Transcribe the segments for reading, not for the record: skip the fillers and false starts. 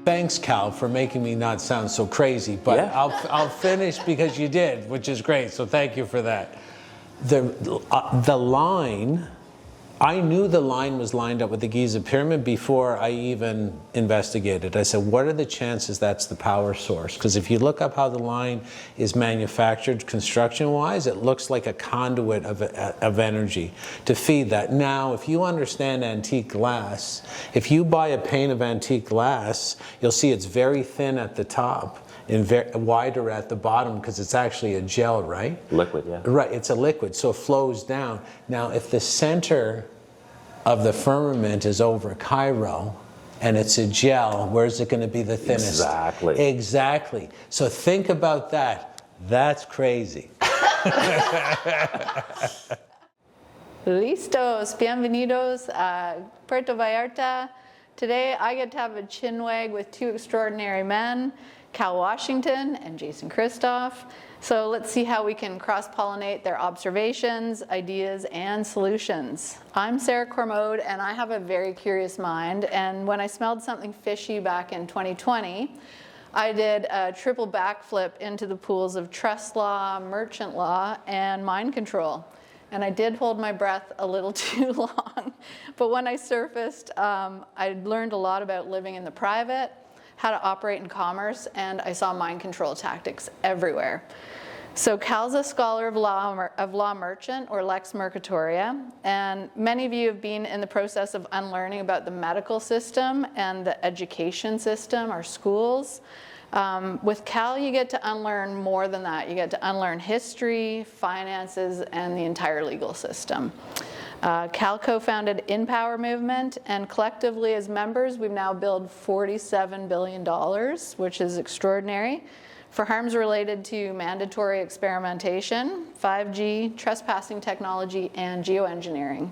Thanks, Cal, for making me not sound so crazy, but Yeah. I'll finish because you did, which is great, so thank you for that. The line, I knew the line was lined up with the Giza Pyramid before I even investigated. I said, what are the chances that's the power source? Because if you look up how the line is manufactured construction-wise, it looks like a conduit of energy to feed that. Now, if you understand antique glass, if you buy a pane of antique glass, you'll see it's very thin at the top and wider at the bottom because it's actually a gel, right? Liquid, yeah. Right, it's a liquid, so it flows down. Now, if the center of the firmament is over Cairo and it's a gel, where's it going to be the thinnest? Exactly. Exactly. So think about that. That's crazy. Listos, bienvenidos a Puerto Vallarta. Today I get to have a chinwag with two extraordinary men, Cal Washington and Jason Christoff. So let's see how we can cross-pollinate their observations, ideas, and solutions. I'm Sarah Cormode, and I have a very curious mind. And when I smelled something fishy back in 2020, I did a triple backflip into the pools of trust law, merchant law, and mind control. And I did hold my breath a little too long. But when I surfaced, I learned a lot about living in the private, how to operate in commerce, and I saw mind control tactics everywhere. So Cal's a scholar of law merchant, or lex mercatoria, and many of you have been in the process of unlearning about the medical system and the education system, our schools. With Cal, you get to unlearn more than that. You get to unlearn history, finances, and the entire legal system. Cal co-founded InPower Movement, and collectively as members, we've now billed $47 billion, which is extraordinary, for harms related to mandatory experimentation, 5G, trespassing technology, and geoengineering.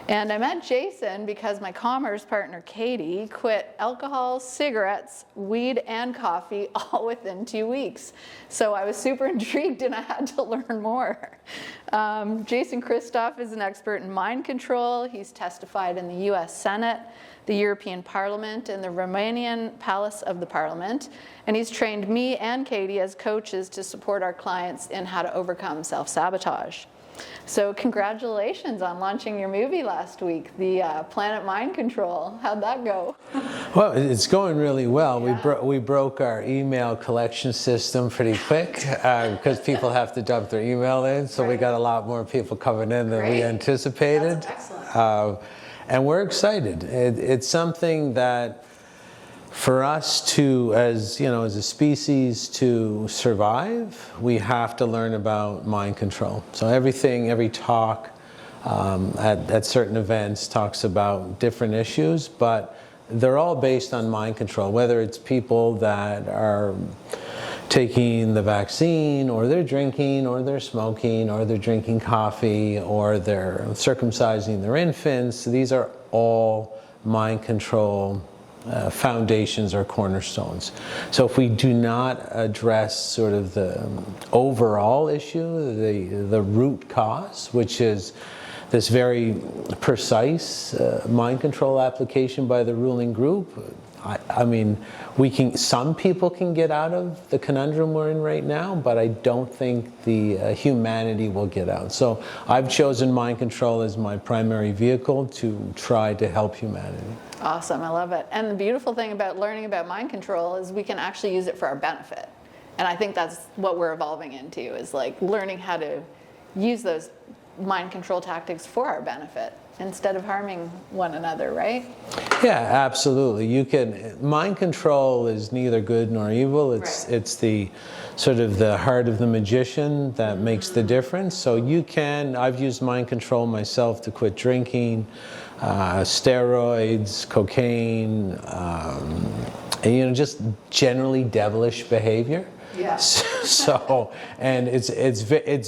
And I met Jason because my commerce partner, Katie, quit alcohol, cigarettes, weed, and coffee all within 2 weeks. So I was super intrigued and I had to learn more. Jason Christoff is an expert in mind control. He's testified in the US Senate, the European Parliament, and the Romanian Palace of the Parliament. And he's trained me and Katie as coaches to support our clients in how to overcome self-sabotage. So congratulations on launching your movie last week, the Planet Mind Control. How'd that go? Well, it's going really well. Yeah. We broke our email collection system pretty quick because people have to dump their email in. So we got a lot more people coming in than we anticipated. That's excellent. And we're excited. It's something that for us to, as a species, to survive, we have to learn about mind control. So every talk at certain events talks about different issues, but they're all based on mind control, whether it's people that are taking the vaccine, or they're drinking, or they're smoking, or they're drinking coffee, or they're circumcising their infants. These are all mind control foundations or cornerstones. So if we do not address sort of the overall issue, the root cause, which is this very precise mind control application by the ruling group, I mean, some people can get out of the conundrum we're in right now, but I don't think the humanity will get out. So I've chosen mind control as my primary vehicle to try to help humanity. Awesome, I love it. And the beautiful thing about learning about mind control is we can actually use it for our benefit. And I think that's what we're evolving into, is like learning how to use those mind control tactics for our benefit instead of harming one another, right? Yeah, absolutely. Mind control is neither good nor evil. It's the sort of the heart of the magician that makes the difference. So I've used mind control myself to quit drinking, steroids, cocaine, and, just generally devilish behavior. Yeah. So, and it's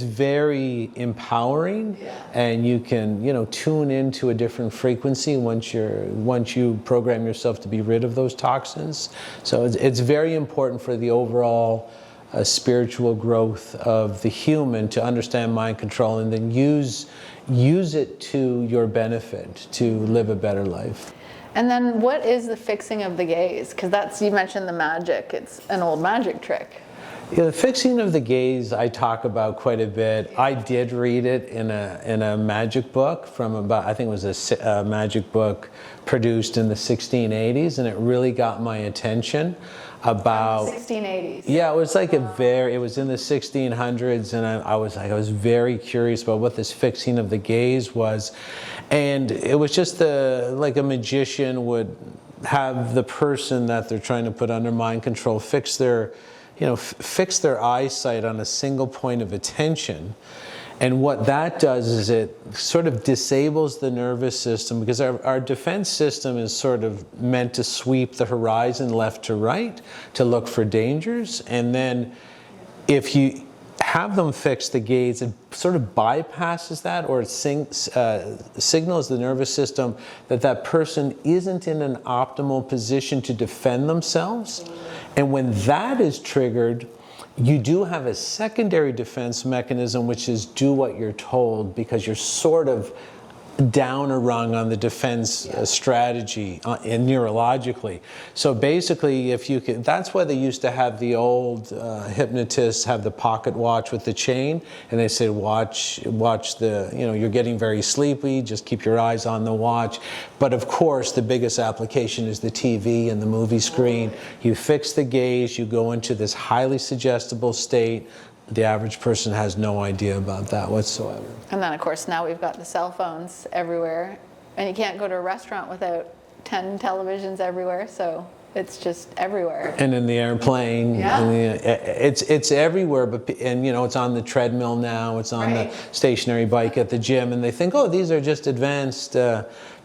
very empowering, and you can tune into a different frequency once you program yourself to be rid of those toxins. So it's very important for the overall spiritual growth of the human to understand mind control and then use use it to your benefit to live a better life. And then what is the fixing of the gaze? Because that's, you mentioned the magic. It's an old magic trick. Yeah, the fixing of the gaze I talk about quite a bit. I did read it in a magic book from about, I think it was a magic book produced in the 1680s, and it really got my attention about 1680s. Yeah, it was like it was in the 1600s, and I was very curious about what this fixing of the gaze was. And it was just like a magician would have the person that they're trying to put under mind control fix their eyesight on a single point of attention. And what that does is it sort of disables the nervous system, because our defense system is sort of meant to sweep the horizon left to right to look for dangers. And then if you have them fix the gaze, it sort of bypasses that, or it signals the nervous system that that person isn't in an optimal position to defend themselves. And when that is triggered, you do have a secondary defense mechanism, which is do what you're told, because you're sort of down a rung on the defense strategy and neurologically. So basically, if you can, that's why they used to have the old hypnotists have the pocket watch with the chain, and they said, watch the, you're getting very sleepy, just keep your eyes on the watch. But of course, the biggest application is the TV and the movie screen. You fix the gaze, you go into this highly suggestible state. The average person has no idea about that whatsoever. And then, of course, now we've got the cell phones everywhere, and you can't go to a restaurant without 10 televisions everywhere, so it's just everywhere. And in the airplane, it's everywhere. But it's on the treadmill now. It's on the stationary bike at the gym, and they think, oh, these are just advanced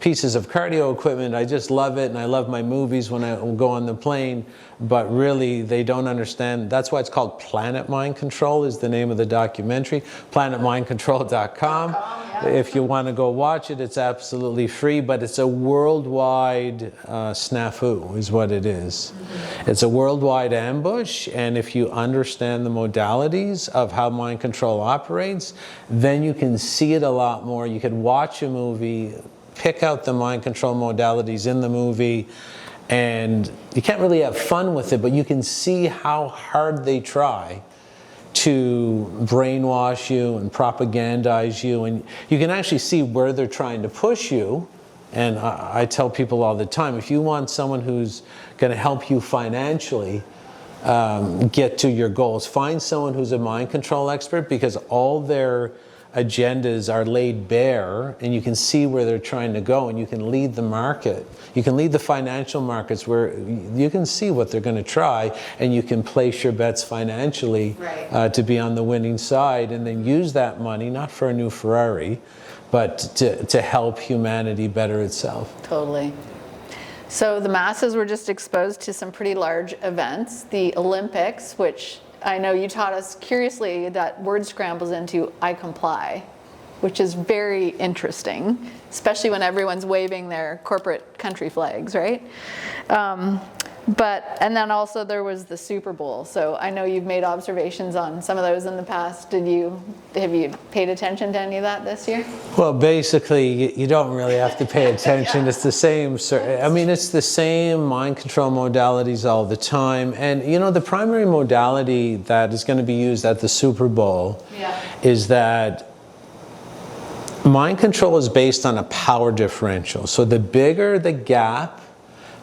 pieces of cardio equipment. I just love it, and I love my movies when I go on the plane. But really, they don't understand. That's why it's called Planet Mind Control, is the name of the documentary. PlanetMindControl.com. If you want to go watch it, it's absolutely free, but it's a worldwide snafu, is what it is. It's a worldwide ambush, and if you understand the modalities of how mind control operates, then you can see it a lot more. You could watch a movie, pick out the mind control modalities in the movie, and you can't really have fun with it, but you can see how hard they try to brainwash you and propagandize you, and you can actually see where they're trying to push you. And I tell people all the time, if you want someone who's going to help you financially get to your goals, find someone who's a mind control expert, because all their agendas are laid bare, and you can see where they're trying to go, and you can lead the market. You can lead the financial markets where you can see what they're going to try, and you can place your bets financially to be on the winning side, and then use that money, not for a new Ferrari, but to help humanity better itself. Totally. So the masses were just exposed to some pretty large events. The Olympics, which I know you taught us curiously, that word scrambles into I comply, which is very interesting, especially when everyone's waving their corporate country flags, right? And then also there was the Superbowl. So I know you've made observations on some of those in the past. Have you paid attention to any of that this year? Well, basically, you don't really have to pay attention. It's the same. I mean, it's the same mind control modalities all the time. And the primary modality that is going to be used at the Super Bowl is that mind control is based on a power differential. So the bigger the gap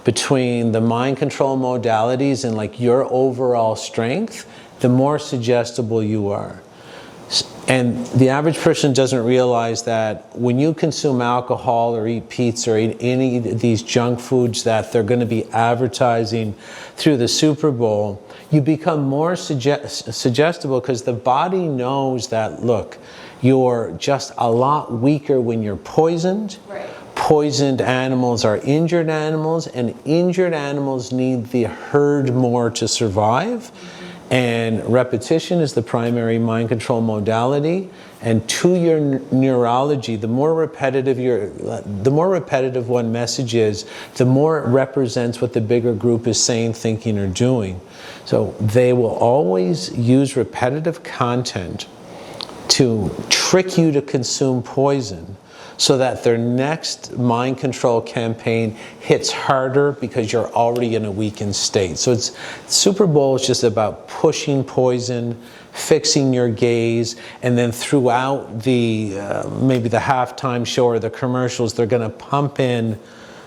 between the mind control modalities and like your overall strength, the more suggestible you are. And the average person doesn't realize that when you consume alcohol or eat pizza or eat any of these junk foods that they're going to be advertising through the Super Bowl, you become more suggestible, because the body knows that, look, you're just a lot weaker when you're poisoned. Poisoned animals are injured animals, and injured animals need the herd more to survive. And repetition is the primary mind control modality. And to your neurology, the more repetitive one message is, the more it represents what the bigger group is saying, thinking, or doing. So they will always use repetitive content to trick you to consume poison so that their next mind control campaign hits harder because you're already in a weakened state. So Superbowl is just about pushing poison, fixing your gaze, and then throughout the maybe the halftime show or the commercials, they're going to pump in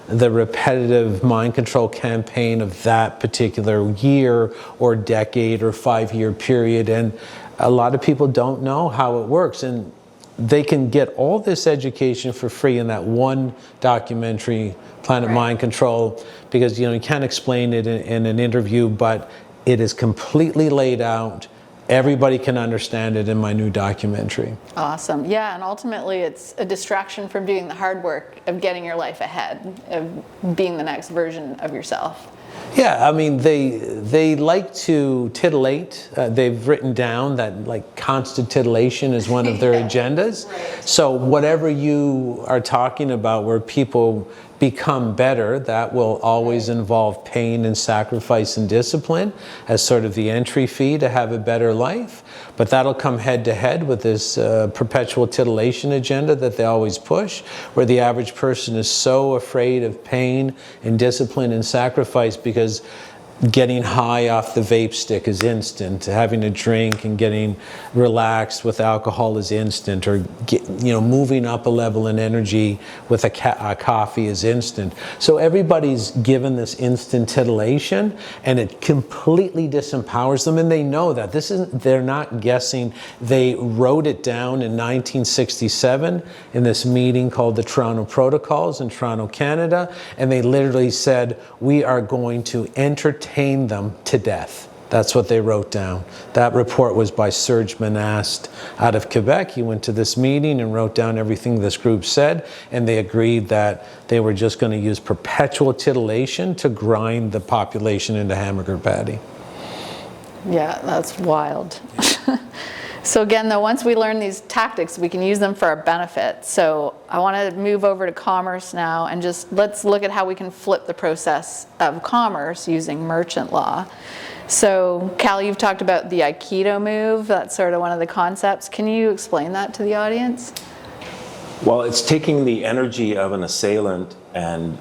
the repetitive mind control campaign of that particular year or decade or 5-year period. And a lot of people don't know how it works, and they can get all this education for free in that one documentary, Planet Mind Control, because you can't explain it in an interview, but it is completely laid out. Everybody can understand it in my new documentary. Awesome. Yeah, and ultimately it's a distraction from doing the hard work of getting your life ahead, of being the next version of yourself. Yeah, I mean, they like to titillate. They've written down that like constant titillation is one of their agendas. Right. So whatever you are talking about where people become better, that will always involve pain and sacrifice and discipline as sort of the entry fee to have a better life. But that'll come head to head with this perpetual titillation agenda that they always push, where the average person is so afraid of pain and discipline and sacrifice because getting high off the vape stick is instant. Having a drink and getting relaxed with alcohol is instant. Or moving up a level in energy with a coffee is instant. So everybody's given this instant titillation, and it completely disempowers them. And they know that they're not guessing. They wrote it down in 1967 in this meeting called the Toronto Protocols in Toronto, Canada. And they literally said, we are going to entertain them to death. That's what they wrote down. That report was by Serge Monast out of Quebec. He went to this meeting and wrote down everything this group said, and they agreed that they were just going to use perpetual titillation to grind the population into hamburger patty. Yeah, that's wild. So again, though, once we learn these tactics, we can use them for our benefit. So I want to move over to commerce now, and just let's look at how we can flip the process of commerce using merchant law. So Cal, you've talked about the Aikido move. That's sort of one of the concepts. Can you explain that to the audience? Well, it's taking the energy of an assailant and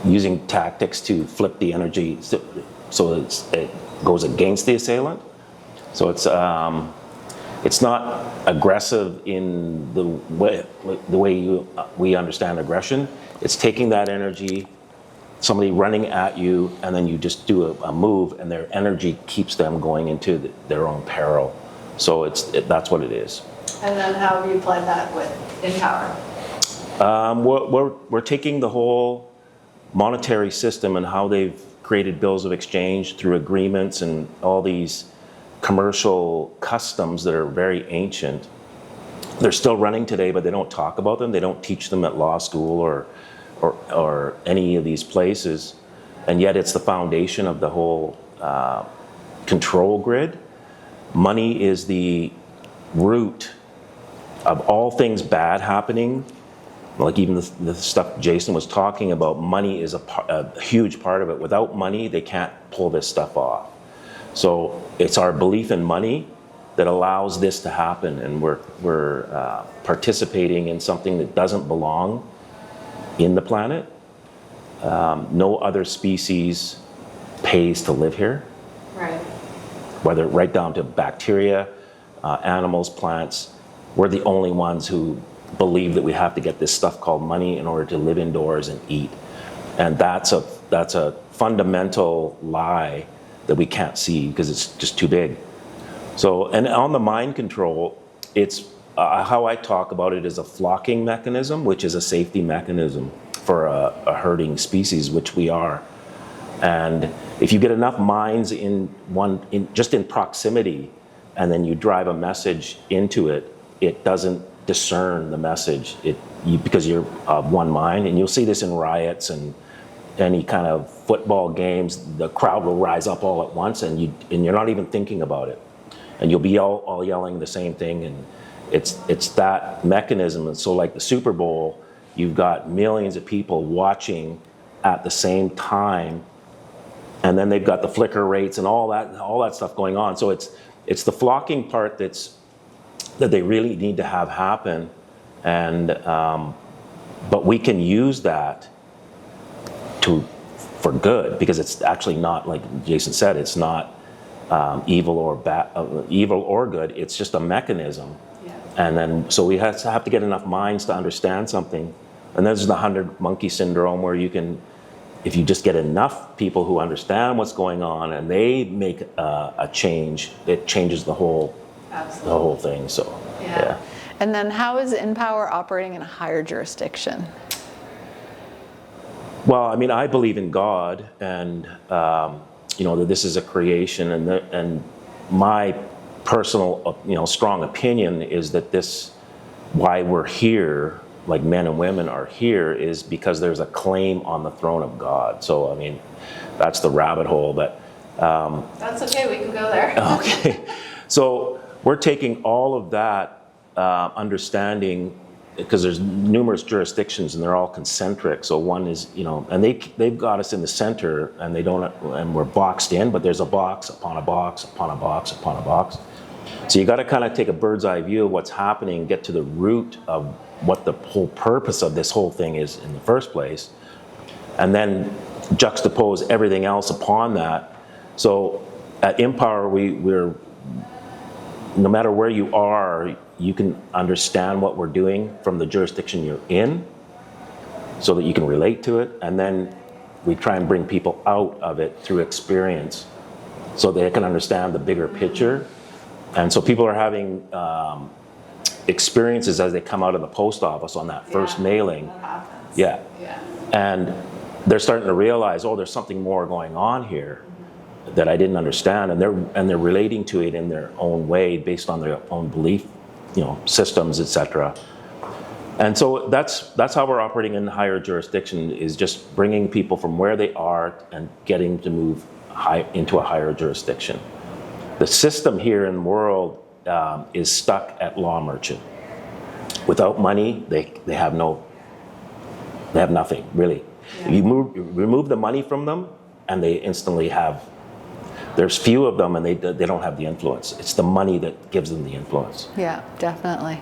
using tactics to flip the energy so it goes against the assailant. So it's not aggressive in the way we understand aggression. It's taking that energy, somebody running at you, and then you just do a move, and their energy keeps them going into their own peril. So that's what it is. And then how have you applied that in power? We're taking the whole monetary system and how they've created bills of exchange through agreements and all these commercial customs that are very ancient. They're still running today, but they don't talk about them. They don't teach them at law school or any of these places. And yet it's the foundation of the whole control grid. Money is the root of all things bad happening. Like even the stuff Jason was talking about, money is a huge part of it. Without money, they can't pull this stuff off. So it's our belief in money that allows this to happen, and we're participating in something that doesn't belong in the planet. No other species pays to live here. Right. Whether right down to bacteria, animals, plants. We're the only ones who believe that we have to get this stuff called money in order to live indoors and eat. And that's a fundamental lie that we can't see because it's just too big. So, and on the mind control, it's how I talk about it is a flocking mechanism, which is a safety mechanism for a herding species, which we are. And if you get enough minds just in proximity, and then you drive a message into it, it doesn't discern the message because you're of one mind. And you'll see this in riots and any kind of football games. The crowd will rise up all at once, and you're not even thinking about it, and you'll be all yelling the same thing. And it's that mechanism. And so like the Super Bowl, you've got millions of people watching at the same time, and then they've got the flicker rates and all that stuff going on. So it's the flocking part that's that they really need to have happen, and but we can use that for good, because it's actually not, like Jason said, it's not evil or good. It's just a mechanism. Yeah. And then so we have to get enough minds to understand something. And there's the 100 monkey syndrome, where you can, if you just get enough people who understand what's going on and they make a change, it changes the whole thing. So yeah. And then how is InPower operating in a higher jurisdiction? Well, I mean, I believe in God, and that this is a creation, and my personal, strong opinion is that why we're here, like men and women are here, is because there's a claim on the throne of God. So, I mean, that's the rabbit hole, but... that's okay, we can go there. Okay. So we're taking all of that understanding, because there's numerous jurisdictions and they're all concentric. So one is, and they've got us in the center, and and we're boxed in, but there's a box upon a box upon a box upon a box. So you got to kind of take a bird's eye view of what's happening, get to the root of what the whole purpose of this whole thing is in the first place, and then juxtapose everything else upon that. So at InPower, we're no matter where you are, you can understand what we're doing from the jurisdiction you're in, so that you can relate to it, and then we try and bring people out of it through experience, so they can understand the bigger picture. And so people are having experiences as they come out of the post office on that first mailing. That happens. Yeah. And they're starting to realize, oh, there's something more going on here that I didn't understand, and they're relating to it in their own way, based on their own belief, systems, etc. And so that's how we're operating in higher jurisdiction, is just bringing people from where they are and getting to move into a higher jurisdiction. The system here in the world is stuck at law merchant. Without money, they have nothing really. Yeah. You remove the money from them, and they instantly have. There's few of them, and they don't have the influence. It's the money that gives them the influence. Yeah, definitely.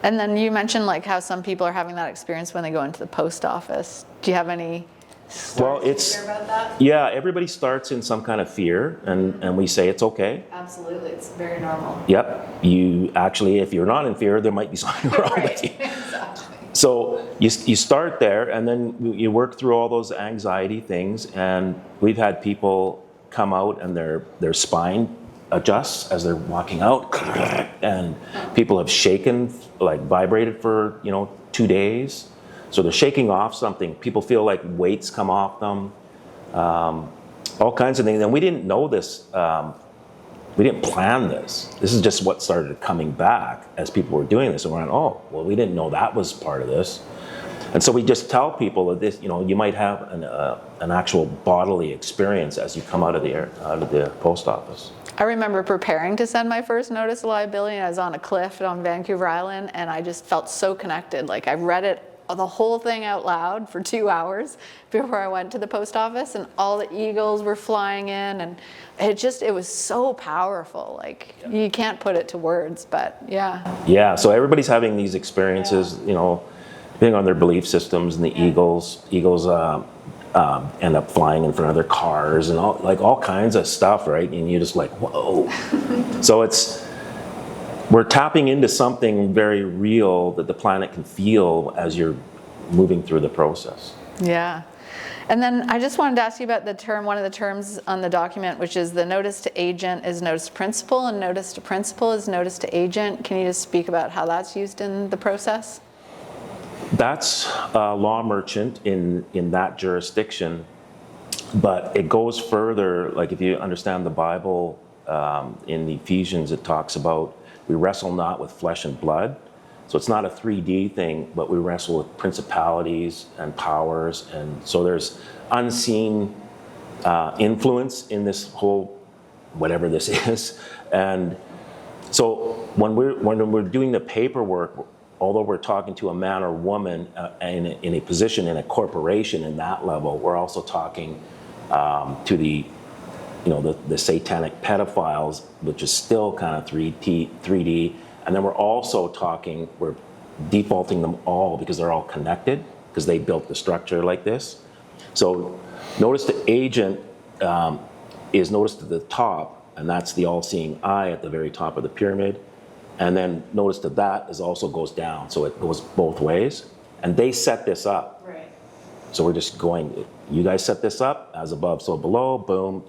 And then you mentioned like how some people are having that experience when they go into the post office. Do you have any stories to share about that? Yeah, everybody starts in some kind of fear, and we say it's okay. Absolutely, it's very normal. Yep. You actually, if you're not in fear, there might be something wrong with you. Exactly. So you start there, and then you work through all those anxiety things, and we've had people come out and their spine adjusts as they're walking out, and people have shaken, like vibrated for 2 days. So they're shaking off something. People feel like weights come off them, all kinds of things. And we didn't know this. We didn't plan this. This is just what started coming back as people were doing this. And we're like, oh, well, we didn't know that was part of this. And so we just tell people that this, you might have an actual bodily experience as you come out of the post office. I remember preparing to send my first notice of liability, and I was on a cliff on Vancouver Island, and I just felt so connected. Like I read it, the whole thing out loud for 2 hours before I went to the post office, and all the eagles were flying in, and it was so powerful. Like you can't put it to words, but yeah. Yeah, so everybody's having these experiences, depending on their belief systems, and the eagles end up flying in front of their cars and all kinds of stuff, right? And you're just like, whoa. So we're tapping into something very real that the planet can feel as you're moving through the process. Yeah. And then I just wanted to ask you about one of the terms on the document, which is the notice to agent is notice to principal, and notice to principal is notice to agent. Can you just speak about how that's used in the process? That's a law merchant in that jurisdiction, but it goes further. Like if you understand the Bible, in Ephesians it talks about we wrestle not with flesh and blood. So it's not a 3D thing, but we wrestle with principalities and powers, and so there's unseen influence in this whole whatever this is. And so when we're doing the paperwork, although we're talking to a man or woman in a position in a corporation in that level, we're also talking to the satanic pedophiles, which is still kind of 3D, And then we're also talking, we're defaulting them all because they're all connected, because they built the structure like this. So notice the agent is noticed at the top, and that's the all-seeing eye at the very top of the pyramid. And then notice that is also goes down, so it goes both ways. And they set this up. Right. So we're just going, you guys set this up, as above, so below, boom.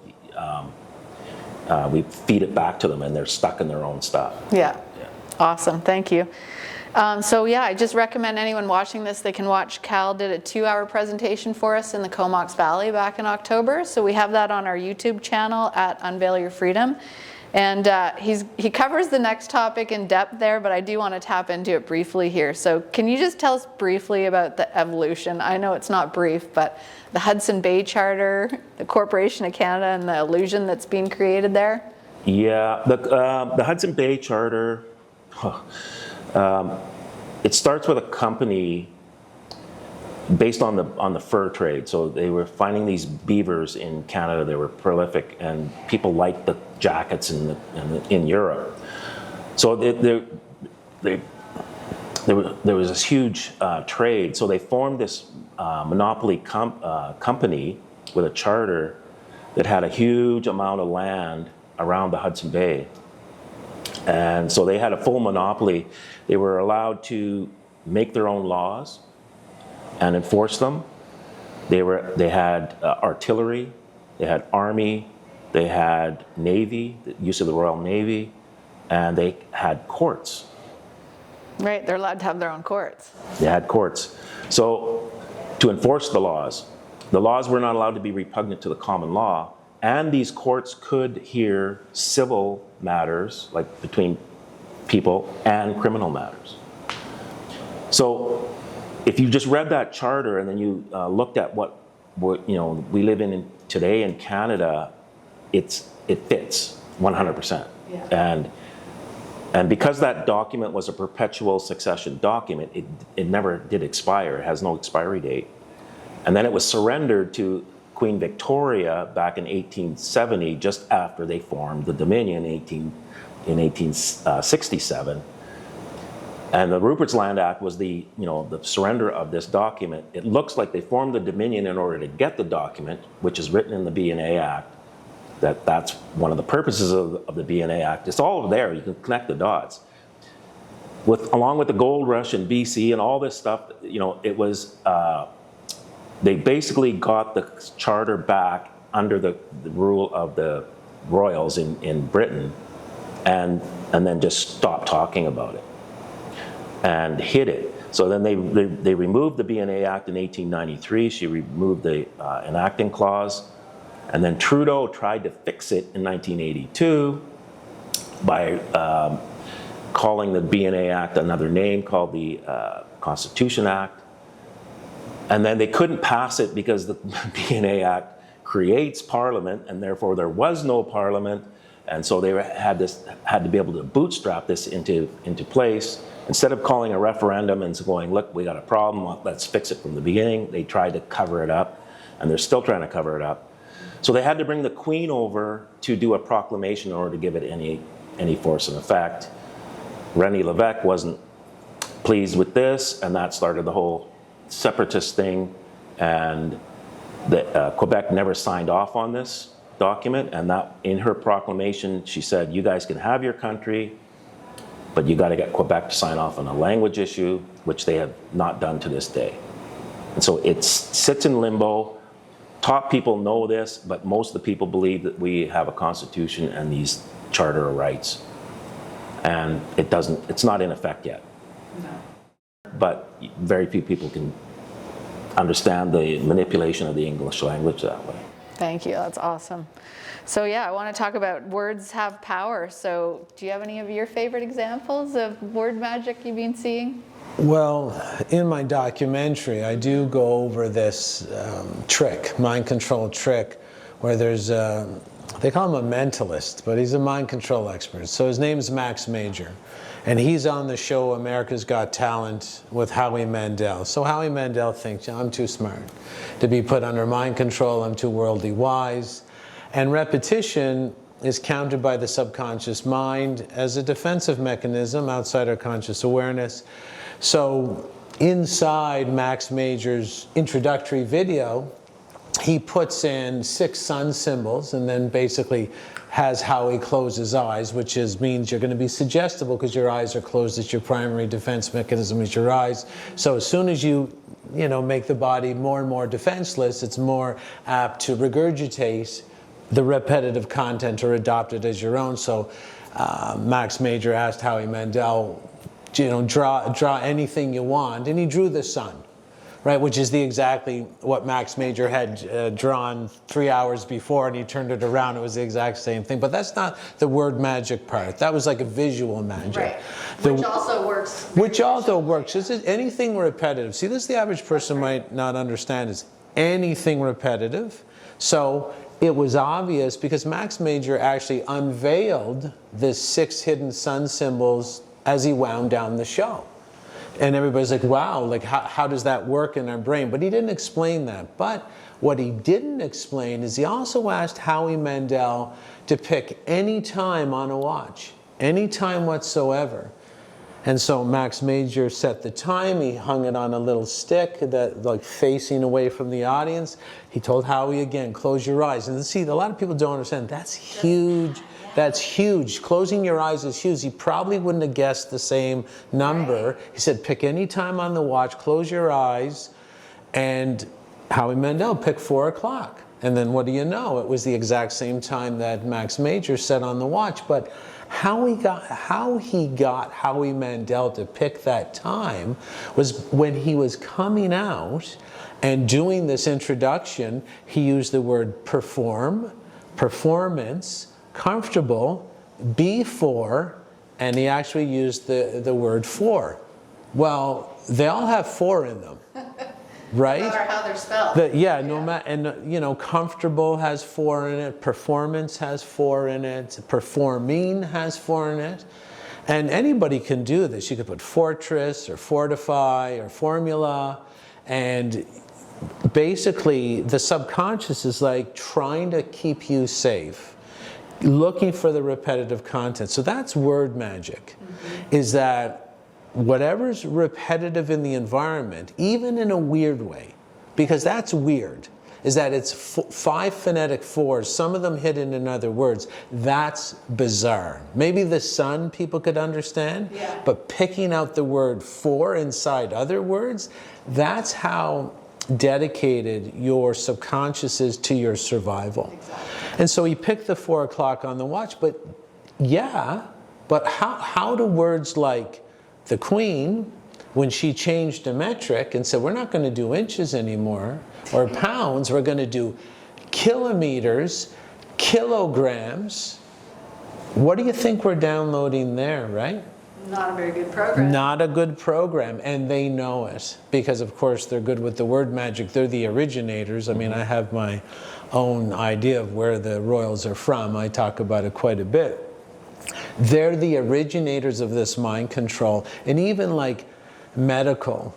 We feed it back to them, and they're stuck in their own stuff. Yeah. Awesome, thank you. So yeah, I just recommend anyone watching this, they can watch. Cal did a 2-hour presentation for us in the Comox Valley back in October. So we have that on our YouTube channel at Unveil Your Freedom. And he covers the next topic in depth there, but I do want to tap into it briefly here. So can you just tell us briefly about the evolution? I know it's not brief, but the Hudson Bay Charter, the Corporation of Canada, and the illusion that's being created there? Yeah, the Hudson Bay Charter, it starts with a company based on the fur trade. So they were finding these beavers in Canada. They were prolific, and people liked the jackets in Europe. So there was this huge trade. So they formed this monopoly company with a charter that had a huge amount of land around the Hudson Bay. And so they had a full monopoly. They were allowed to make their own laws and enforce them. They had artillery, they had army, they had navy, the use of the Royal Navy, and they had courts. Right, they're allowed to have their own courts. They had courts. So to enforce the laws were not allowed to be repugnant to the common law, and these courts could hear civil matters, like between people, and criminal matters. So if you just read that charter and then you looked at what we live in today in Canada, it fits 100%. Yeah. And because that document was a perpetual succession document, it never did expire. It has no expiry date. And then it was surrendered to Queen Victoria back in 1870, just after they formed the Dominion in 1867. And the Rupert's Land Act was the surrender of this document. It looks like they formed the Dominion in order to get the document, which is written in the B&A Act. That's one of the purposes of the B&A Act. It's all there. You can connect the dots. Along with the gold rush in BC and all this stuff, it was. They basically got the charter back under the rule of the royals in Britain, and then just stopped talking about it and hid it. So then they removed the B&A Act in 1893. She removed the enacting clause, and then Trudeau tried to fix it in 1982 by calling the B&A Act another name called the Constitution Act. And then they couldn't pass it because the B&A Act creates Parliament, and therefore there was no Parliament, and so they had to be able to bootstrap this into place. Instead of calling a referendum and going, look, we got a problem, let's fix it from the beginning, they tried to cover it up, and they're still trying to cover it up. So they had to bring the Queen over to do a proclamation in order to give it any force and effect. René Lévesque wasn't pleased with this, and that started the whole separatist thing, and Quebec never signed off on this document, and that in her proclamation she said, you guys can have your country, but you got to get Quebec to sign off on a language issue, which they have not done to this day. And so it sits in limbo. Top people know this, but most of the people believe that we have a constitution and these charter of rights, and it's not in effect yet. No. But very few people can understand the manipulation of the English language that way. Thank you, that's awesome. So yeah, I want to talk about words have power. So do you have any of your favorite examples of word magic you've been seeing? Well, in my documentary, I do go over this mind control trick, where there's they call him a mentalist, but he's a mind control expert. So his name is Max Major. And he's on the show America's Got Talent with Howie Mandel. So Howie Mandel thinks, I'm too smart to be put under mind control, I'm too worldly wise. And repetition is countered by the subconscious mind as a defensive mechanism outside our conscious awareness. So inside Max Major's introductory video, he puts in 6 sun symbols and then basically has how he closes eyes, which means you're going to be suggestible because your eyes are closed. It's your primary defense mechanism is your eyes. So as soon as you make the body more and more defenseless, it's more apt to regurgitate the repetitive content or adopt it as your own. So Max Major asked Howie Mandel, draw anything you want, and he drew the sun. Right, which is exactly what Max Major had drawn 3 hours before, and he turned it around. It was the exact same thing. But that's not the word magic part. That was like a visual magic. Right, which also works. Which also works. This is anything repetitive. See, this the average person might not understand is anything repetitive. So it was obvious because Max Major actually unveiled the 6 hidden sun symbols as he wound down the show. And everybody's like, wow, like how does that work in our brain? But he didn't explain that. But what he didn't explain is he also asked Howie Mandel to pick any time on a watch, any time whatsoever. And so Max Major set the time. He hung it on a little stick that like facing away from the audience. He told Howie again, close your eyes. And see, a lot of people don't understand. That's huge. That's huge. Closing your eyes is huge. He probably wouldn't have guessed the same number. He said, pick any time on the watch, close your eyes, and Howie Mandel picked 4 o'clock. And then what do you know? It was the exact same time that Max Major set on the watch. But how he got Howie Mandel to pick that time was when he was coming out and doing this introduction, he used the word perform, performance, comfortable, before, and he actually used the word for. Well, they all have 4 in them, right? No matter how they're spelled. No matter, and comfortable has 4 in it, performance has 4 in it, performing has 4 in it, and anybody can do this. You could put fortress or fortify or formula, and basically the subconscious is like trying to keep you safe, looking for the repetitive content. So that's word magic, is that whatever's repetitive in the environment, even in a weird way, because that's weird, is that it's 5 phonetic 4s, some of them hidden in other words. That's bizarre. Maybe the sun people could understand, but picking out the word for inside other words, that's how dedicated your subconscious is to your survival. Exactly. And so he picked the 4 o'clock on the watch, but how do words like the Queen, when she changed a metric and said, we're not going to do inches anymore, or pounds, we're going to do kilometers, kilograms, what do you think we're downloading there, right? Not a very good program. Not a good program, and they know it because, of course, they're good with the word magic. They're the originators. I mean, I have my own idea of where the royals are from. I talk about it quite a bit. They're the originators of this mind control, and even like medical,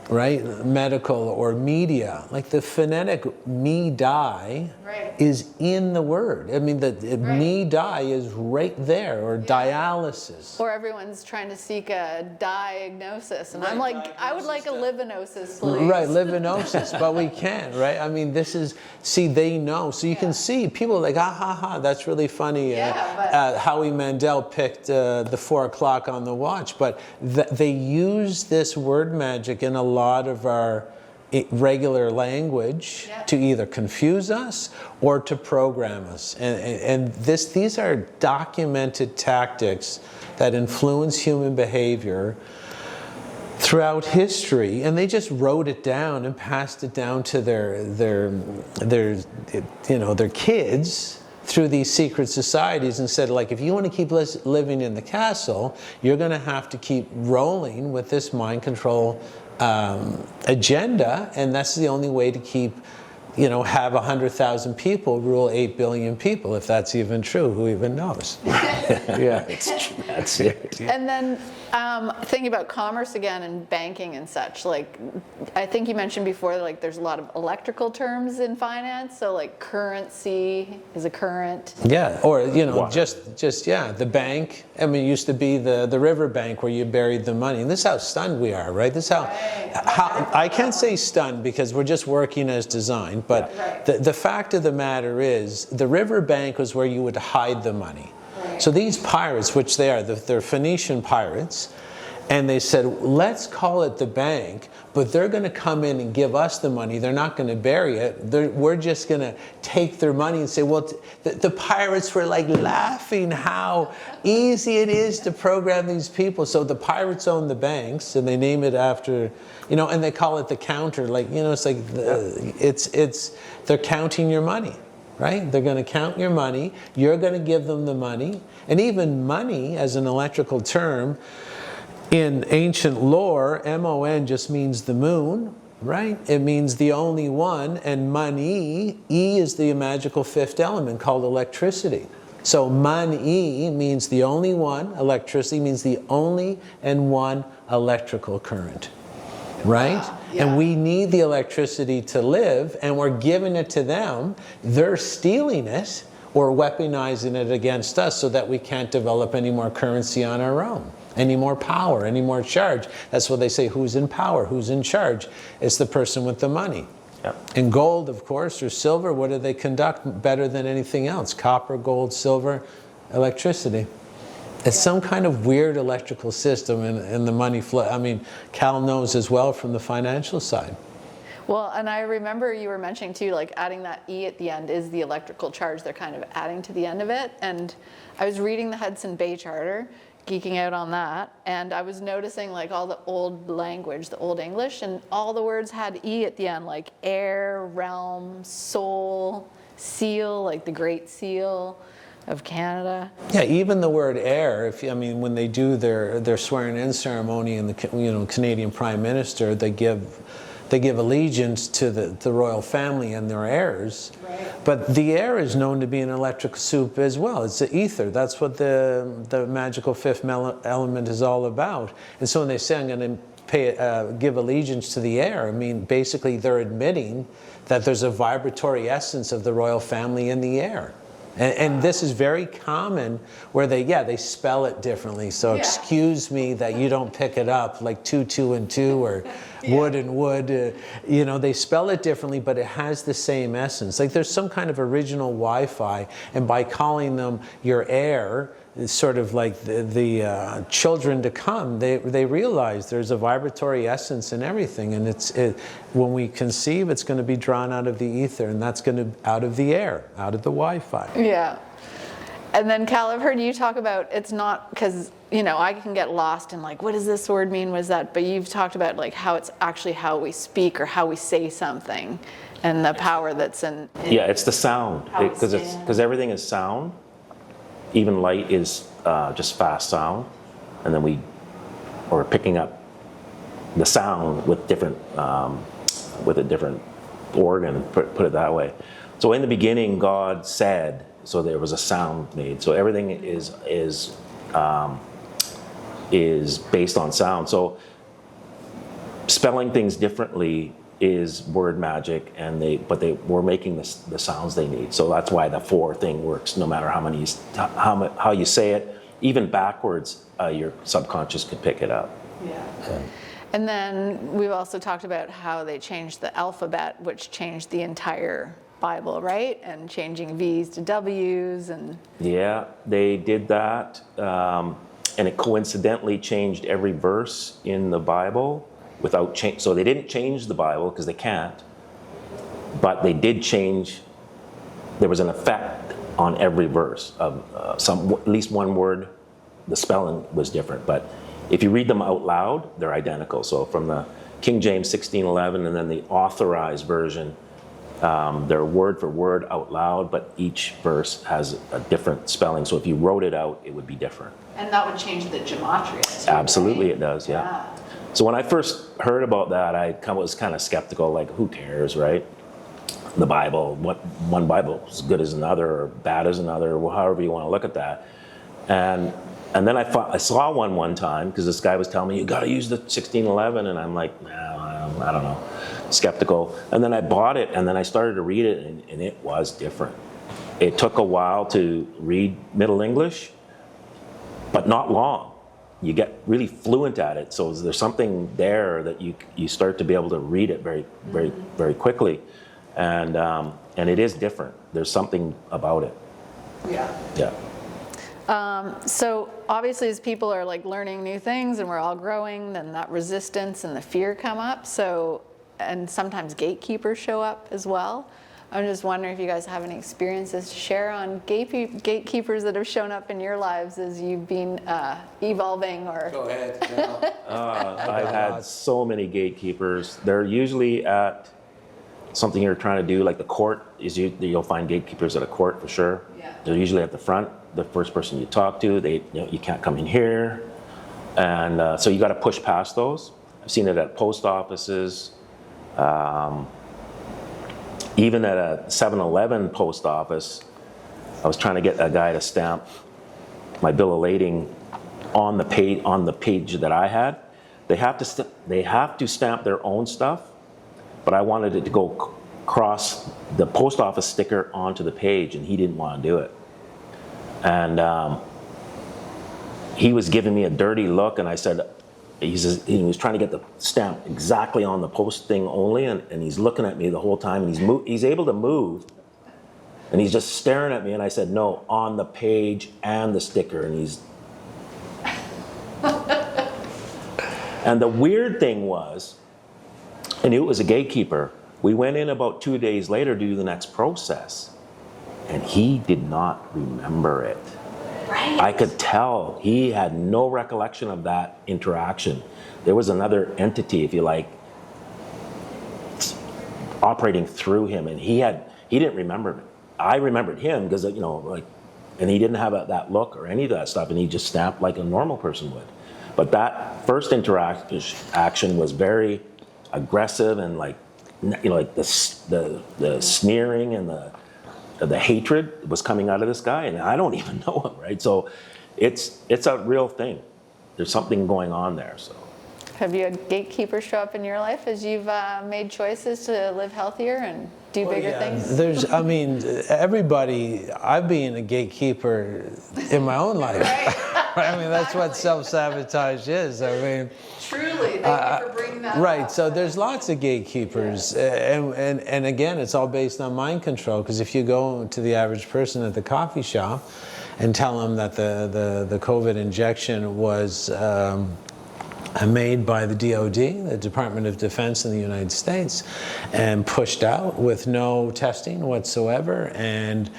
right? Medical or media, like the phonetic me die is in the word. I mean, the me die is right there, or dialysis. Or everyone's trying to seek a diagnosis, and I'm like, I would like a livinosis, please. Right, livinosis, but we can't, right? I mean, this is, see, they know. So you can see people like, that's really funny. Howie Mandel picked the 4 o'clock on the watch, but they use this word magic in a lot of our regular language to either confuse us or to program us. And these are documented tactics that influence human behavior throughout history, and they just wrote it down and passed it down to their kids through these secret societies, and said, like, if you want to keep living in the castle, you're going to have to keep rolling with this mind control agenda, and that's the only way to keep, have 100,000 people rule 8 billion people, if that's even true. Who even knows? It's true. That's it. And then Thinking about commerce again and banking and such, like I think you mentioned before, like there's a lot of electrical terms in finance. So like currency is a current. Yeah, or Water. just the bank. I mean, it used to be the river bank where you buried the money. And this is how stunned we are, right? This is how I can't say stunned because we're just working as designed. But the fact of the matter is, the river bank was where you would hide the money. So these pirates, which they are, they're Phoenician pirates, and they said, let's call it the bank, but they're going to come in and give us the money. They're not going to bury it. We're just going to take their money and say, well, the pirates were like laughing how easy it is to program these people. So the pirates own the banks, and they name it after, and they call it the counter. Like, it's like, they're counting your money. Right? They're going to count your money. You're going to give them the money. And even money, as an electrical term, in ancient lore, M-O-N just means the moon, right? It means the only one. And money, E is the magical fifth element called electricity. So money means the only one. Electricity means the only and one electrical current. Right? Wow. Yeah. And we need the electricity to live, and we're giving it to them. They're stealing it or weaponizing it against us so that we can't develop any more currency on our own, any more power, any more charge. That's what they say, who's in power, who's in charge? It's the person with the money. Yep. And gold, of course, or silver, what do they conduct better than anything else? Copper, gold, silver, electricity. It's some kind of weird electrical system in the money flow. I mean, Cal knows as well from the financial side. Well, and I remember you were mentioning too, like adding that E at the end is the electrical charge they're kind of adding to the end of it. And I was reading the Hudson Bay Charter, geeking out on that, and I was noticing like all the old language, the old English, and all the words had E at the end, like air, realm, soul, seal, like the Great Seal of Canada. Yeah, even the word heir, when they do their swearing-in ceremony in the Canadian Prime Minister, they give allegiance to the royal family and their heirs. Right. But the air is known to be an electric soup as well. It's the ether. That's what the magical fifth element is all about. And so when they say, I'm going to give allegiance to the air, I mean, basically they're admitting that there's a vibratory essence of the royal family in the air. And this is very common where they spell it differently. So excuse me that you don't pick it up like 2, 2, and 2 or wood and wood. They spell it differently, but it has the same essence. Like there's some kind of original Wi-Fi, and by calling them your heir, it's sort of like the children to come. They realize there's a vibratory essence in everything, and when we conceive, it's going to be drawn out of the ether, and that's going to out of the air, out of the Wi-Fi. Yeah. And then Cal, I've heard you talk about it's not because I can get lost in like, what does this word mean? What is that? But you've talked about like how it's actually how we speak or how we say something, and the power that's in Yeah, it's the sound, How we because everything is sound. Even light is just fast sound, and then we're picking up the sound with with a different organ. Put it that way. So in the beginning, God said. So there was a sound made. So everything is based on sound. So spelling things differently is word magic, and we're making the sounds they need. So that's why the 4 thing works. No matter how you say it, even backwards, your subconscious could pick it up. Yeah. And then we've also talked about how they changed the alphabet, which changed the entire Bible, right? And changing V's to W's and. Yeah, they did that, and it coincidentally changed every verse in the Bible. Without change, so they didn't change the Bible because they can't, but they did change. There was an effect on every verse of at least one word. The spelling was different, but if you read them out loud, they're identical. So from the King James 1611 and then the authorized version, they're word for word out loud, but each verse has a different spelling. So if you wrote it out, it would be different. And that would change the gematria too, Absolutely, right? It does. Yeah. So when I first heard about that, I was kind of skeptical, like, who cares, right? The Bible, one Bible is good as another or bad as another, or however you want to look at that. And And then I saw one time, because this guy was telling me, you got to use the 1611, and I'm like, nah, I don't know, skeptical. And then I bought it, and then I started to read it, and it was different. It took a while to read Middle English, but not long. You get really fluent at it, so there's something there that you start to be able to read it very quickly, and it is different. There's something about it. Yeah. So obviously as people are like learning new things and we're all growing, then that resistance and the fear come up. So, and sometimes gatekeepers show up as well. I'm just wondering if you guys have any experiences to share on gatekeepers that have shown up in your lives as you've been evolving or... Go ahead. I've had so many gatekeepers. They're usually at something you're trying to do, like the court. You'll find gatekeepers at a court for sure. Yeah. They're usually at the front. The first person you talk to, you can't come in here. And so you got to push past those. I've seen it at post offices. Even at a 7-Eleven post office, I was trying to get a guy to stamp my bill of lading on the page that I had. They have to stamp their own stuff, but I wanted it to go across the post office sticker onto the page, and he didn't want to do it. And he was giving me a dirty look, and I said, he was trying to get the stamp exactly on the post thing only, and he's looking at me the whole time, and he's able to move, and he's just staring at me, and I said, no, on the page and the sticker, and he's... And the weird thing was, and it was a gatekeeper, we went in about 2 days later to do the next process, and he did not remember it. Right. I could tell he had no recollection of that interaction. There was another entity, if you like, operating through him, and he didn't remember it. I remembered him because, and he didn't have that look or any of that stuff, and he just snapped like a normal person would. But that first interaction was very aggressive, and like the sneering and the hatred was coming out of this guy, and I don't even know him, right? So it's a real thing. There's something going on there. So have you had gatekeepers show up in your life as you've made choices to live healthier and do bigger things? Everybody, I've been a gatekeeper in my own life. Right. I mean, that's what self-sabotage is. I mean, truly, thank you for bringing that right, up. so there's lots of gatekeepers, and again, it's all based on mind control, because if you go to the average person at the coffee shop and tell them that the COVID injection was made by the DOD, the Department of Defense in the United States, and pushed out with no testing whatsoever and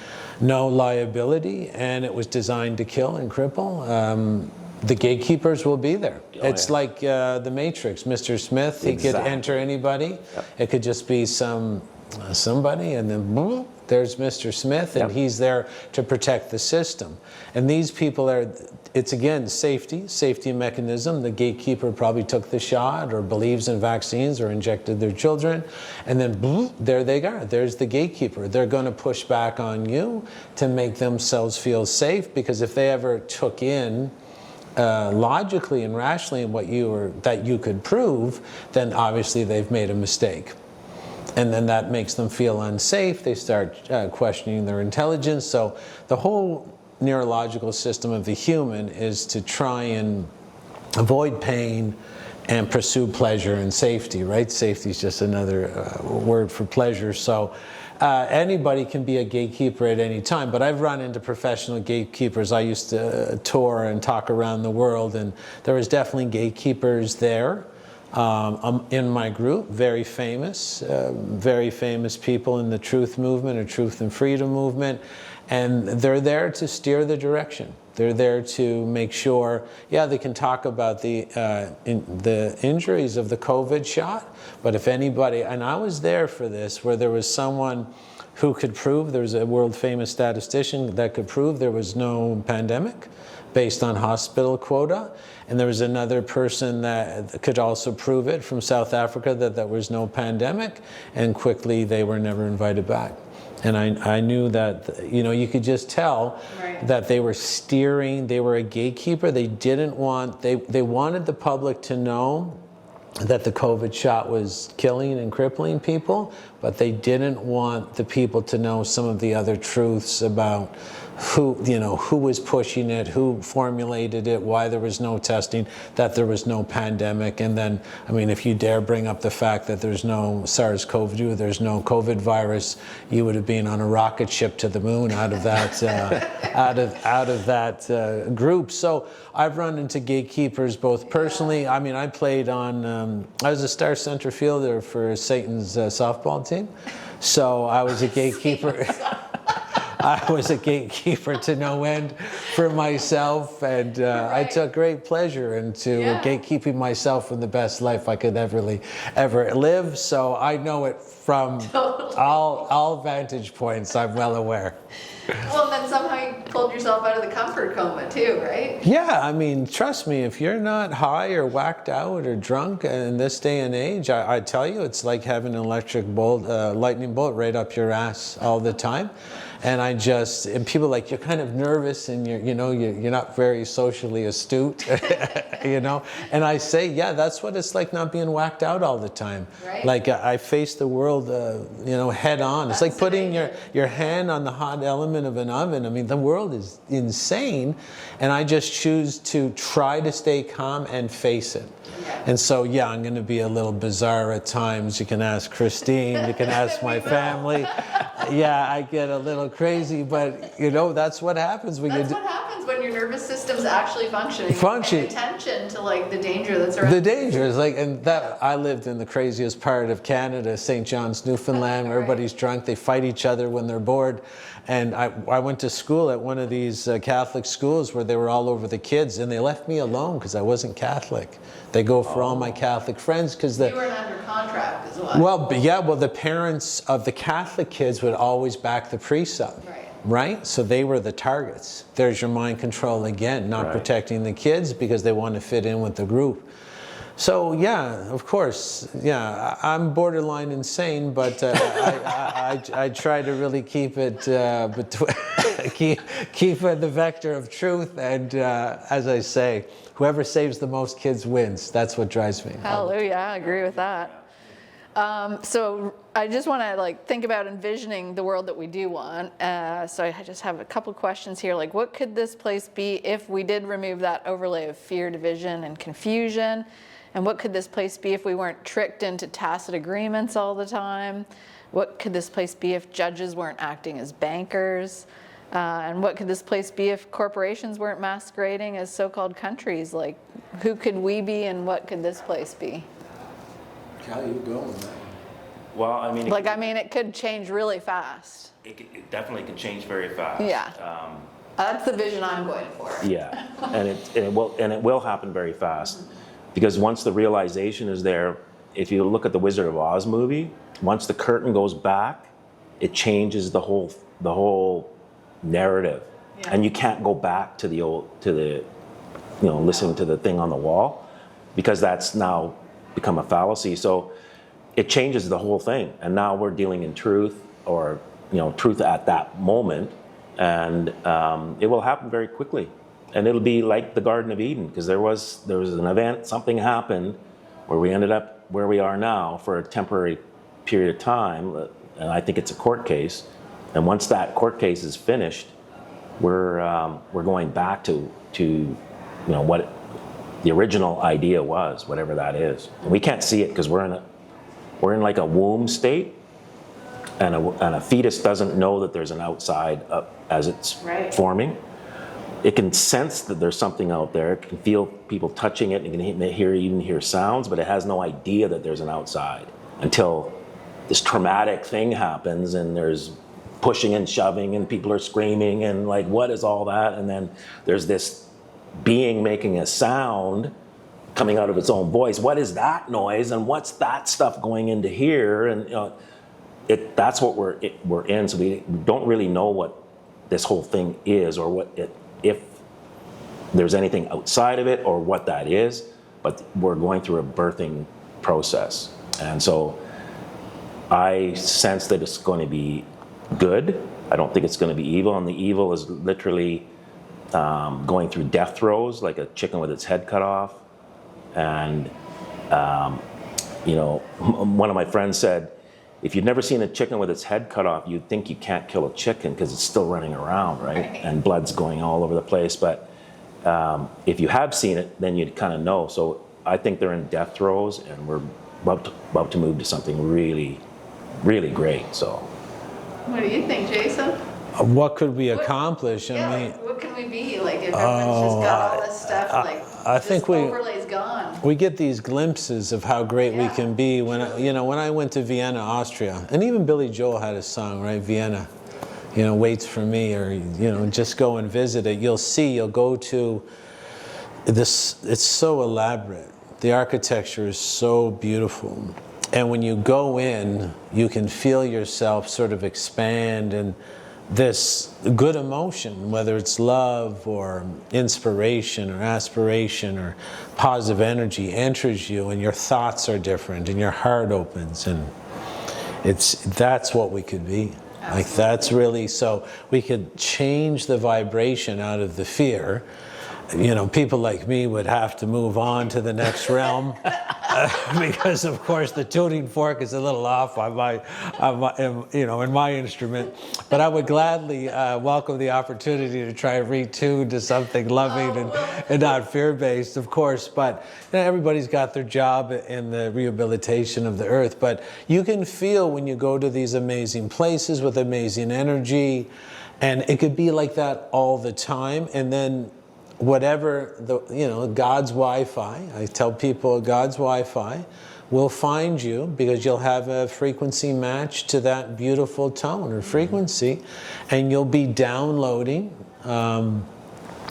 no liability, and it was designed to kill and cripple, the gatekeepers will be there. It's like the Matrix. Mr. Smith, he could enter anybody. Yep. It could just be somebody, and then boom, there's Mr. Smith, and he's there to protect the system. And these people it's again safety mechanism. The gatekeeper probably took the shot or believes in vaccines or injected their children, and then boom, there they are. There's the gatekeeper. They're going to push back on you to make themselves feel safe, because if they ever took in logically and rationally that you could prove, then obviously they've made a mistake. And then that makes them feel unsafe. They start questioning their intelligence. So the whole neurological system of the human is to try and avoid pain and pursue pleasure and safety, right? Safety is just another word for pleasure. So anybody can be a gatekeeper at any time, but I've run into professional gatekeepers. I used to tour and talk around the world, and there was definitely gatekeepers there. In my group, very famous people in the truth movement or truth and freedom movement, and they're there to steer the direction. They're there to make sure, they can talk about the injuries of the COVID shot, but if anybody, and I was there for this, where there was someone who could prove, there was a world famous statistician that could prove there was no pandemic based on hospital quota. And there was another person that could also prove it from South Africa that there was no pandemic, and quickly they were never invited back. And I knew that, you know, you could just tell that they were steering, they were a gatekeeper. They didn't want, they wanted the public to know that the COVID shot was killing and crippling people, but they didn't want the people to know some of the other truths about who, you know, who was pushing it, who formulated it, why there was no testing, that there was no pandemic. And then, I mean, if you dare bring up the fact that there's no SARS-CoV-2, there's no COVID virus, you would have been on a rocket ship to the moon out of that, out of that group. So I've run into gatekeepers both personally. I mean, I played on, I was a star center fielder for Satan's softball team. So I was a gatekeeper. I was a gatekeeper to no end for myself, and I took great pleasure into gatekeeping myself from the best life I could ever live. So I know it from all vantage points. I'm well aware. Well, then somehow you pulled yourself out of the comfort coma too, right? Yeah, I mean, trust me, if you're not high or whacked out or drunk in this day and age, I tell you, it's like having an electric bolt, lightning bolt right up your ass all the time. And and people are like, you're kind of nervous and you're not very socially astute, you know? And I say, yeah, that's what it's like not being whacked out all the time. Right. Like I face the world, head on. It's like putting your hand on the hot element of an oven. I mean, the world is insane. And I just choose to try to stay calm and face it. Yeah. And so, yeah, I'm going to be a little bizarre at times. You can ask Christine, you can ask my family. Yeah, I get a little crazy, but you know, that's what happens when what happens when your nervous system's actually functioning. Paying attention to like the danger that's around. The danger is like, and that I lived in the craziest part of Canada, St. John's, Newfoundland, where everybody's drunk. They fight each other when they're bored. And I went to school at one of these Catholic schools where they were all over the kids, and they left me alone because I wasn't Catholic. They go for all my Catholic friends because you weren't under contract as well. Well, the parents of the Catholic kids would always back the priests up. Right? So they were the targets. There's your mind control again, not protecting the kids because they want to fit in with the group. So yeah, of course, yeah, I'm borderline insane, but I try to really keep it keep the vector of truth, and as I say, whoever saves the most kids wins. That's what drives me. Hallelujah, I agree with that. So I just want to think about envisioning the world that we do want. So I just have a couple questions here. Like, what could this place be if we did remove that overlay of fear, division, and confusion? And what could this place be if we weren't tricked into tacit agreements all the time? What could this place be if judges weren't acting as bankers? And what could this place be if corporations weren't masquerading as so-called countries? Like, who could we be and what could this place be? How you going with that? Well, I mean, it could change really fast. It definitely can change very fast. Yeah. That's the vision I'm going for. Yeah, and it will happen very fast. Because once the realization is there, if you look at the Wizard of Oz movie, once the curtain goes back, it changes the whole narrative, and you can't go back to listening to the thing on the wall, because that's now become a fallacy. So it changes the whole thing, and now we're dealing in truth, or truth at that moment, and it will happen very quickly. And it'll be like the Garden of Eden, because there was an event, something happened, where we ended up where we are now for a temporary period of time, and I think it's a court case. And once that court case is finished, we're going back to what the original idea was, whatever that is. And we can't see it because we're in like a womb state, and a fetus doesn't know that there's an outside as it's forming. It can sense that there's something out there. It can feel people touching it. It can even hear sounds, but it has no idea that there's an outside until this traumatic thing happens, and there's pushing and shoving, and people are screaming, and like, what is all that? And then there's this being making a sound coming out of its own voice. What is that noise? And what's that stuff going into here? And that's what we're in. So we don't really know what this whole thing is, or if there's anything outside of it, or what that is, but we're going through a birthing process. And so I sense that it's going to be good. I don't think it's going to be evil, and the evil is literally going through death throes, like a chicken with its head cut off. And you know, one of my friends said, if you've never seen a chicken with its head cut off, you'd think you can't kill a chicken because it's still running around, right? And blood's going all over the place. But if you have seen it, then you'd kind of know. So I think they're in death throes, and we're about to move to something really, really great. So, What do you think, Jason? What could we accomplish? Yeah, I mean, like, what can we be? Like, if everyone's just got all this stuff, like, I think overlay's gone. we get these glimpses of how great we can be. When when I went to Vienna, Austria, and even Billy Joel had a song, right? Vienna, waits for me, or just go and visit it. You'll go to this. It's so elaborate. The architecture is so beautiful, and when you go in, you can feel yourself sort of expand, and this good emotion, whether it's love or inspiration or aspiration or positive energy, enters you, and your thoughts are different, and your heart opens, and that's what we could be. Absolutely. Like, that's really, so we could change the vibration out of the fear. People like me would have to move on to the next realm because, of course, the tuning fork is a little off on in my instrument. But I would gladly welcome the opportunity to try to retune to something loving and not fear-based, of course. But everybody's got their job in the rehabilitation of the earth. But you can feel when you go to these amazing places with amazing energy, and it could be like that all the time. And then whatever God's Wi-Fi, I tell people God's Wi-Fi will find you, because you'll have a frequency match to that beautiful tone or frequency, and you'll be downloading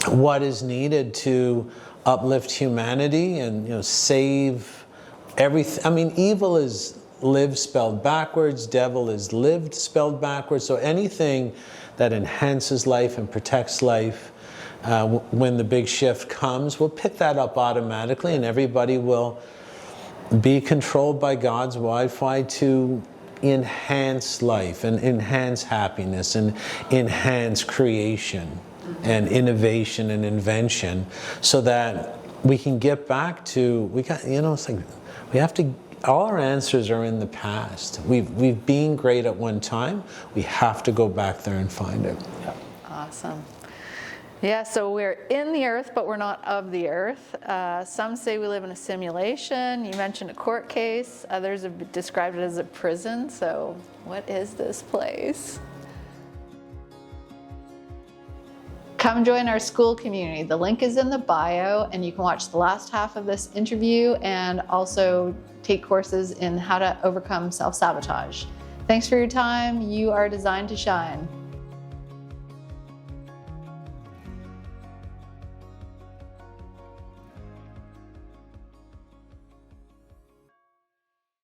what is needed to uplift humanity and save everything. I mean, evil is live spelled backwards, devil is lived spelled backwards. So anything that enhances life and protects life, when the big shift comes, we'll pick that up automatically, and everybody will be controlled by God's Wi-Fi to enhance life and enhance happiness and enhance creation and innovation and invention, so that we can get back to, it's like we have to, all our answers are in the past. We've been great at one time. We have to go back there and find it. Awesome. Yeah, so we're in the earth, but we're not of the earth. Some say we live in a simulation. You mentioned a court case. Others have described it as a prison. So what is this place? Come join our SKOOL community. The link is in the bio, and you can watch the last half of this interview and also take courses in how to overcome self-sabotage. Thanks for your time. You are designed to shine.